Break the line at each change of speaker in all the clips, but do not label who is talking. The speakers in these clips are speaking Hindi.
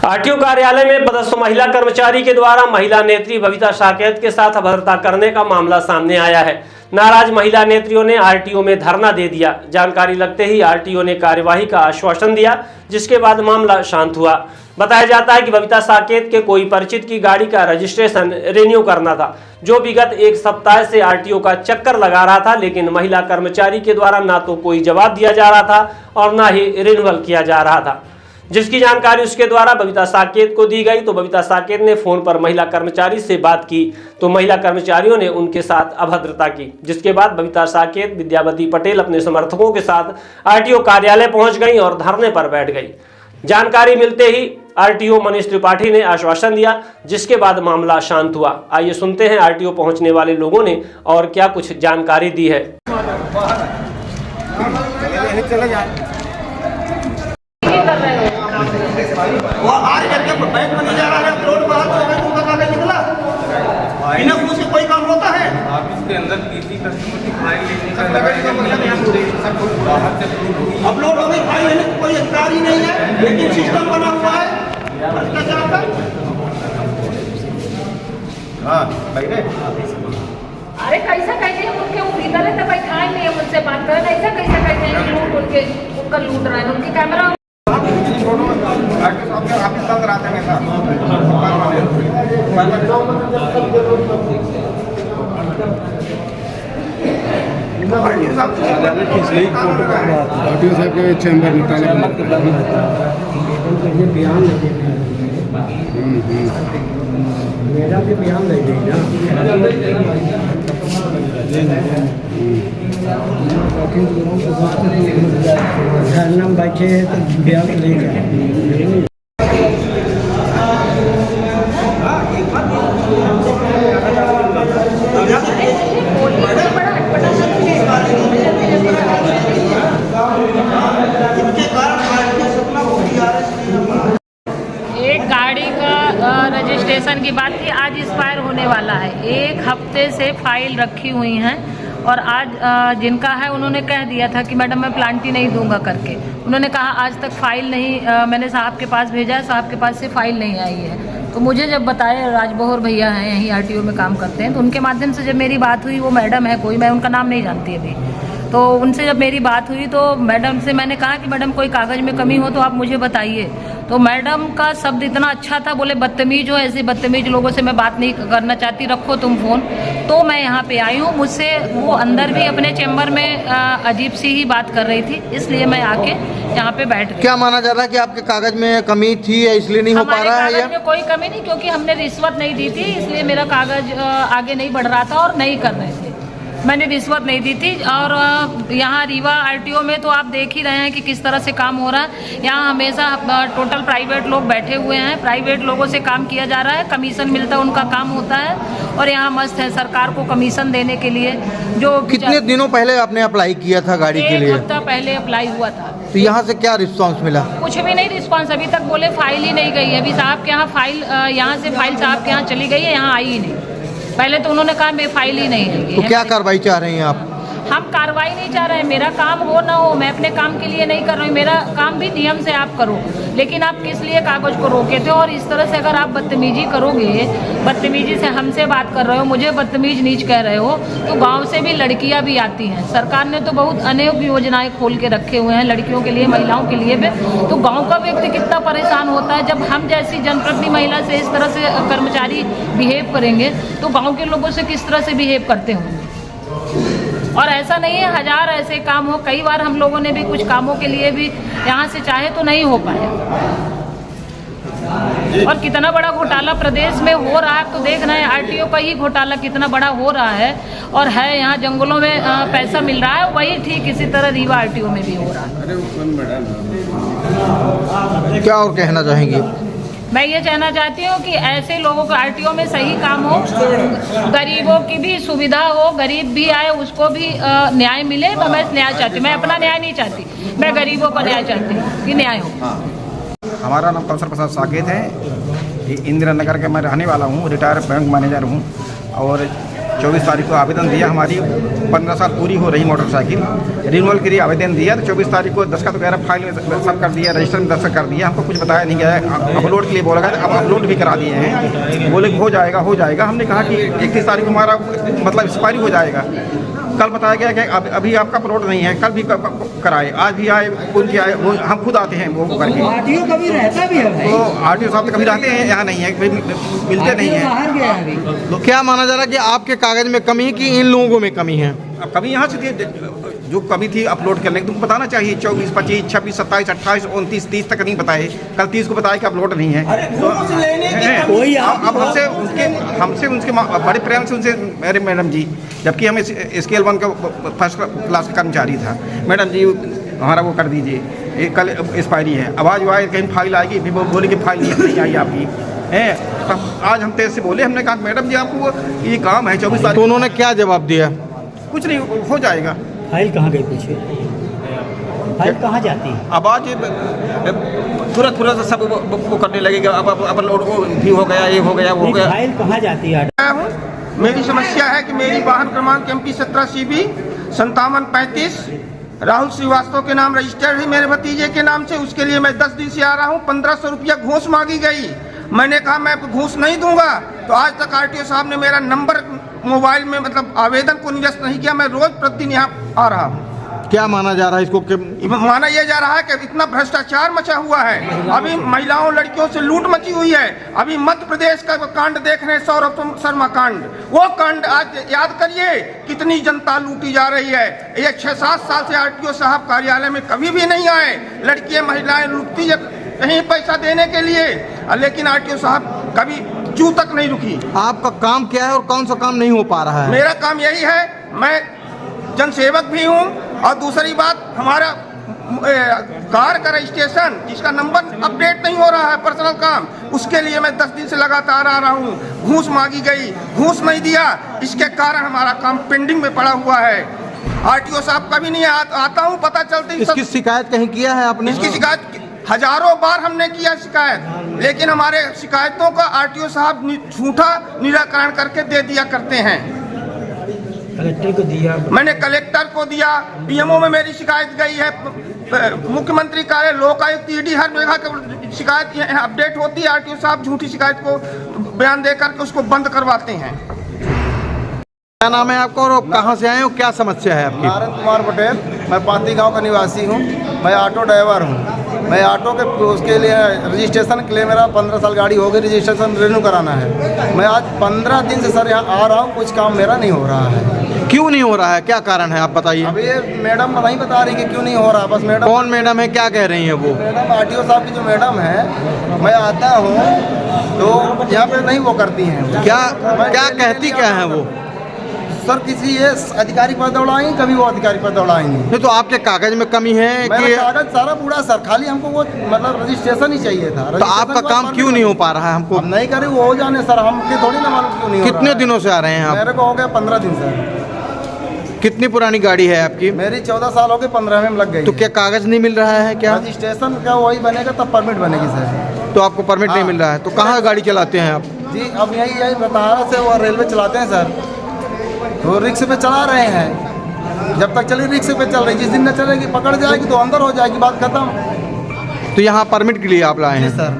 आरटीओ कार्यालय में पदस्थ महिला कर्मचारी के द्वारा महिला नेत्री बबीता साकेत के साथ अभद्रता करने का मामला सामने आया है। नाराज महिला नेत्रियों ने आरटीओ में धरना दे दिया। जानकारी लगते ही आरटीओ ने कार्यवाही का आश्वासन दिया, जिसके बाद मामला शांत हुआ। बताया जाता है कि बबीता साकेत के कोई परिचित की गाड़ी का रजिस्ट्रेशन रिन्यू करना था, जो विगत एक सप्ताह से आरटीओ का चक्कर लगा रहा था, लेकिन महिला कर्मचारी के द्वारा ना तो कोई जवाब दिया जा रहा था और ना ही रिन्यूअल किया जा रहा था। जिसकी जानकारी उसके द्वारा बबीता साकेत को दी गई तो बबीता साकेत ने फोन पर महिला कर्मचारी से बात की तो महिला कर्मचारियों ने उनके साथ अभद्रता की, जिसके बाद बबीता साकेत विद्यावती पटेल अपने समर्थकों के साथ आरटीओ कार्यालय पहुंच गई और धरने पर बैठ गई। जानकारी मिलते ही आरटीओ मनीष त्रिपाठी ने आश्वासन दिया, जिसके बाद मामला शांत हुआ। आइए सुनते हैं आरटीओ पहुंचने वाले लोगों ने और क्या कुछ जानकारी दी है।
वो आर करके बैंक में नहीं जा रहा है, रोड पर हाथ से तुम बता के निकला। बिना पूछ के कोई काम होता है?
ऑफिस के अंदर किसी कस्टमर की फाइल लेने का बाहर से
अपलोड हो गई फाइल लेने कोई अधिकार ही नहीं है, लेकिन सिस्टम बना हुआ है भ्रष्टाचार का। हाँ
अरे कैसा कहते हैं उनके वो इधर है तो बैठा ही नहीं है, मुझसे बात करें। ऐसा कैसा कहते हैं कि लूट उनके उनका लूट रहा है, उनकी कैमरा
ऑफिस बंद रहते हैं सर।
आरटीओ साहब के चैम्बर में ताला
बयान लगे मेरा भी बयान ले गई ना बैठे तो बयान ले गए।
एक गाड़ी का रजिस्ट्रेशन की बात थी, आज एक्सपायर होने वाला है। एक हफ्ते से फाइल रखी हुई हैं और आज जिनका है उन्होंने कह दिया था कि मैडम मैं प्लांटी नहीं दूंगा करके। उन्होंने कहा आज तक फाइल नहीं, मैंने साहब के पास भेजा है, साहब के पास से फाइल नहीं आई है। तो मुझे जब बताया, राजबहोर भैया हैं यहीं आरटीओ में काम करते हैं, तो उनके माध्यम से जब मेरी बात हुई, वो मैडम है कोई, मैं उनका नाम नहीं जानती अभी, तो उनसे जब मेरी बात हुई तो मैडम से मैंने कहा कि मैडम कोई कागज़ में कमी हो तो आप मुझे बताइए। तो मैडम का शब्द इतना अच्छा था, बोले बदतमीज हो, ऐसे बदतमीज लोगों से मैं बात नहीं करना चाहती, रखो तुम फ़ोन। तो मैं यहाँ पे आई हूँ। मुझसे वो अंदर भी अपने चैम्बर में अजीब सी ही बात कर रही थी, इसलिए मैं आके यहाँ पे बैठ गई।
क्या माना जा रहा है कि आपके कागज में कमी थी या इसलिए नहीं हो पा रहा है?
कागज में कोई कमी नहीं, क्योंकि हमने रिश्वत नहीं दी थी, इसलिए मेरा कागज आगे नहीं बढ़ रहा था और नहीं कर रहे थे। मैंने रिश्वत नहीं दी थी। और यहाँ रीवा आरटीओ में तो आप देख ही रहे हैं कि किस तरह से काम हो रहा है। यहाँ हमेशा टोटल प्राइवेट लोग बैठे हुए हैं, प्राइवेट लोगों से काम किया जा रहा है, कमीशन मिलता है, उनका काम होता है। और यहाँ मस्त है सरकार को कमीशन देने के लिए। जो
कितने दिनों पहले आपने अप्लाई किया था गाड़ी के लिए?
एक हफ्ता पहले अप्लाई हुआ था।
तो यहाँ से क्या रिस्पॉन्स मिला?
कुछ भी नहीं रिस्पॉन्स अभी तक। बोले फाइल ही नहीं गई है। अभी साहब के यहाँ फाइल, यहाँ से फाइल साहब के यहाँ चली गई है, यहाँ आई ही नहीं। पहले तो उन्होंने कहा मैं फाइल ही नहीं लगी।
तो क्या कार्रवाई चाह रही हैं आप?
हम कार्रवाई नहीं चाह रहे हैं, मेरा काम हो ना हो, मैं अपने काम के लिए नहीं कर रही हूँ। मेरा काम भी नियम से आप करो, लेकिन आप किस लिए कागज को रोके थे? और इस तरह से अगर आप बदतमीजी करोगे, बदतमीजी से हमसे बात कर रहे हो, मुझे बदतमीज नीच कह रहे हो, तो गांव से भी लड़कियां भी आती हैं। सरकार ने तो बहुत अनेक योजनाएं खोल के रखे हुए हैं लड़कियों के लिए, महिलाओं के लिए भी। तो गाँव का व्यक्ति कितना परेशान होता है जब हम जैसी जनप्रतिनिधि महिला से इस तरह से कर्मचारी बिहेव करेंगे, तो गाँव के लोगों से किस तरह से बिहेव करते होंगे। और ऐसा नहीं है, हजार ऐसे काम हो, कई बार हम लोगों ने भी कुछ कामों के लिए भी यहाँ से चाहे तो नहीं हो पाया। और कितना बड़ा घोटाला प्रदेश में हो रहा है, तो देख रहे हैं आरटीओ का ही घोटाला कितना बड़ा हो रहा है। और है यहाँ जंगलों में पैसा मिल रहा है, वही ठीक इसी तरह रीवा आरटीओ में भी हो रहा है।
क्या और कहना चाहेंगे?
मैं ये कहना चाहती हूँ कि ऐसे लोगों को आरटीओ में सही काम हो, गरीबों की भी सुविधा हो, गरीब भी आए उसको भी न्याय मिले। मैं न्याय चाहती हूँ, मैं अपना न्याय नहीं चाहती, मैं गरीबों का न्याय चाहती हूँ कि न्याय हो।
हमारा नाम कौशल प्रसाद साकेत है, इंदिरा नगर के मैं रहने वाला हूँ, रिटायर्ड बैंक मैनेजर हूँ। और 24 तारीख को आवेदन दिया। हमारी 15 साल पूरी हो रही मोटरसाइकिल रिन्यूअल के लिए आवेदन दिया, तो 24 तारीख को दस्तखत वगैरह फाइल में सब कर दिया, रजिस्टर में दस्तखत कर दिया। हमको कुछ बताया नहीं गया है। अपलोड के लिए बोला गया, अब अपलोड भी करा दिए हैं। बोले हो जाएगा। हमने कहा कि 31 तारीख को हमारा मतलब एक्सपायरी हो जाएगा। कल बताया गया कि अभी आपका अपलोड नहीं है, कल भी कराए, आज भी आए, उनकी आए, वो हम खुद आते हैं वो करके।
आरटीओ कभी रहता भी है भाई?
तो आरटीओ साहब तो कभी रहते हैं, यहाँ नहीं है, कभी मिलते नहीं हैं।
बाहर गया है अभी।
तो क्या माना जा रहा है कि आपके कागज में कमी है कि इन लोगों में कमी है?
अब कभी यहाँ से जो कमी थी अपलोड करने की तुमको बताना चाहिए। 24, 25, 26, 27, 28, 29, 30 तक नहीं बताए। कल 30 को बताया कि अपलोड नहीं है। तो
कोई
अब हमसे उनके बड़े प्रेम से उनसे मेरे मैडम जी, जबकि हम स्केल 1 का फर्स्ट क्लास का कर्मचारी था, मैडम जी हमारा वो कर दीजिए, ये कल एक्सपायरी है। आवाज़ आए कहीं फाइल आएगी, भी बोले कि फाइल नहीं आई आपकी है। तब आज हम तेज से बोले, हमने कहा मैडम जी आपको ये काम है 24 तारीख।
तो उन्होंने क्या जवाब दिया?
कुछ नहीं, हो जाएगा।
फाइल कहाँ गई पूछे? फाइल कहाँ जाती है?
आवाज तुरंत सब वो करने लगेगा। अब अपलोड भी हो गया, ये हो गया, वो हो गया।
फाइल कहाँ जाती है?
मेरी समस्या है कि मेरी वाहन क्रमांक MP 17 CB 5735 राहुल श्रीवास्तव के नाम रजिस्टर्ड है, मेरे भतीजे के नाम से। उसके लिए मैं 10 दिन से आ रहा हूँ। 1500 रुपया घूस मांगी गई। मैंने कहा मैं घूस नहीं दूंगा। तो आज तक RTO साहब ने मेरा नंबर मोबाइल में मतलब आवेदन को निरस्त नहीं किया। मैं रोज प्रतिदिन यहाँ आ रहा हूँ।
क्या माना जा रहा है इसको?
माना यह जा रहा है कि इतना भ्रष्टाचार मचा हुआ है। अभी महिलाओं लड़कियों से लूट मची हुई है। अभी मध्य प्रदेश का कांड देख रहे हैं, सौरभ शर्मा कांड। वो कांड आज याद करिए, कितनी जनता लूटी जा रही है। ये 6-7 साल से RTO साहब कार्यालय में कभी भी नहीं आए। लड़कियां महिलाएं लूटती है कहीं पैसा देने के लिए, लेकिन RTO साहब कभी जू तक नहीं रुकी।
आपका काम क्या है और कौन सा काम नहीं हो पा रहा है?
मेरा काम यही है, मैं जनसेवक भी हूँ। और दूसरी बात, हमारा कार का रजिस्ट्रेशन जिसका नंबर अपडेट नहीं हो रहा है, पर्सनल काम, उसके लिए मैं 10 दिन से लगातार आ रहा हूँ। घूस मांगी गई, घूस नहीं दिया, इसके कारण हमारा काम पेंडिंग में पड़ा हुआ है। RTO साहब कभी नहीं आता हूँ, पता चलती।
इसकी शिकायत कहीं किया है आपने?
इसकी शिकायत हजारों बार हमने किया शिकायत, लेकिन हमारे शिकायतों का RTO साहब झूठा निराकरण करके दे दिया करते हैं।
कलेक्टर को दिया,
मैंने कलेक्टर को दिया, PMO में मेरी शिकायत गई है, मुख्यमंत्री कार्यालय, लोकायुक्त, ED, हर जगह की शिकायत अपडेट होती है। RTO साहब झूठी शिकायत को बयान देकर के उसको बंद करवाते हैं।
क्या नाम है आपका और कहाँ से आए हो? क्या समस्या है आपकी?
नारायण कुमार पटेल, मैं पाती गांव का निवासी हूं। मैं ऑटो ड्राइवर हूं। मैं ऑटो के उसके लिए रजिस्ट्रेशन के लिए मेरा 15 साल गाड़ी हो गई, रजिस्ट्रेशन रिन्यू कराना है। मैं आज 15 दिन से सर यहाँ आ रहा हूँ, कुछ काम मेरा नहीं हो रहा है।
क्यों नहीं हो रहा है? क्या कारण है आप बताइए।
अब ये मैडम नहीं बता रही कि क्यों नहीं हो रहा। बस मैडम,
कौन मैडम है, क्या कह रही है वो?
मैडम RTO साहब की जो मैडम है, मैं आता हूँ तो यहाँ पे नहीं वो करती हैं।
क्या कहती क्या है वो?
सर किसी ये अधिकारी पर दौड़ाएंगे, कभी वो अधिकारी पर दौड़ाएंगे।
नहीं तो आपके कागज में कमी है
मेरा
कि?
कागज सारा पूरा सर, खाली हमको वो मतलब रजिस्ट्रेशन ही चाहिए था।
तो आपका काम क्यों नहीं हो पा रहा है? हमको
अब नहीं करे वो हो जाने सर, हमके थोड़ी ना मालूम क्यों नहीं हो
कितने
रहा है।
दिनों से आ रहे हैं आप?
मेरे को हो गया 15 दिन सर।
कितनी पुरानी गाड़ी है आपकी?
मेरी 14 साल हो गए, 15 में लग गई।
तो क्या कागज नहीं मिल रहा है क्या?
रजिस्ट्रेशन का वही बनेगा तब परमिट बनेगी सर।
तो आपको परमिट नहीं मिल रहा है, तो कहाँ गाड़ी चलाते हैं आप?
जी अब यही बतारा से वो रेलवे चलाते हैं सर, तो रिक्शे पे चला रहे हैं। जब तक चली रिक्शे पे चल रही, जिस दिन न चलेगी पकड़ जाएगी तो अंदर हो जाएगी, बात खत्म।
तो यहाँ परमिट के लिए आप लाए हैं?
सर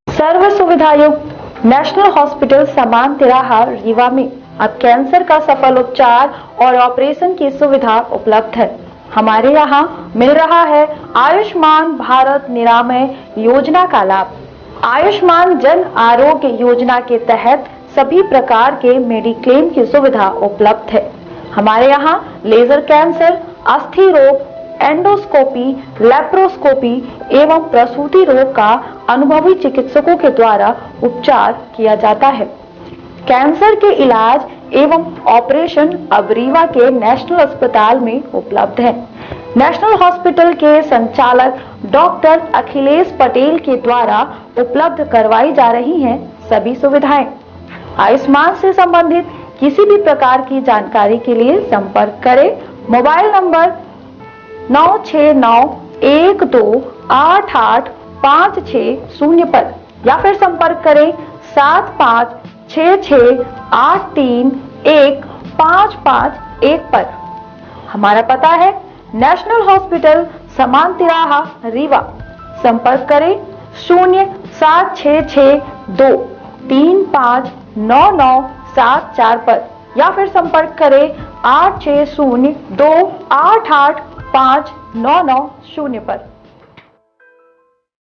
सर्व सुविधायुक्त नेशनल हॉस्पिटल समान तिराहा रीवा में अब कैंसर का सफल उपचार और ऑपरेशन की सुविधा उपलब्ध है। हमारे यहाँ मिल रहा है आयुष्मान भारत निरामय योजना का लाभ। आयुष्मान जन आरोग्य योजना के तहत सभी प्रकार के मेडिक्लेम की सुविधा उपलब्ध है। हमारे यहाँ लेजर कैंसर, अस्थि रोग, एंडोस्कोपी, लेप्रोस्कोपी एवं प्रसूति रोग का अनुभवी चिकित्सकों के द्वारा उपचार किया जाता है। कैंसर के इलाज एवं ऑपरेशन अब रीवा के नेशनल अस्पताल में उपलब्ध है। नेशनल हॉस्पिटल के संचालक डॉक्टर अखिलेश पटेल के द्वारा उपलब्ध करवाई जा रही हैं सभी सुविधाएं। आयुष्मान से संबंधित किसी भी प्रकार की जानकारी के लिए संपर्क करें मोबाइल नंबर 9691288560 पर या फिर संपर्क करें 75 66831551 पर। हमारा पता है नेशनल हॉस्पिटल समान तिराहा रीवा। संपर्क करें 07662359974 पर या फिर संपर्क करें 8602885990 पर।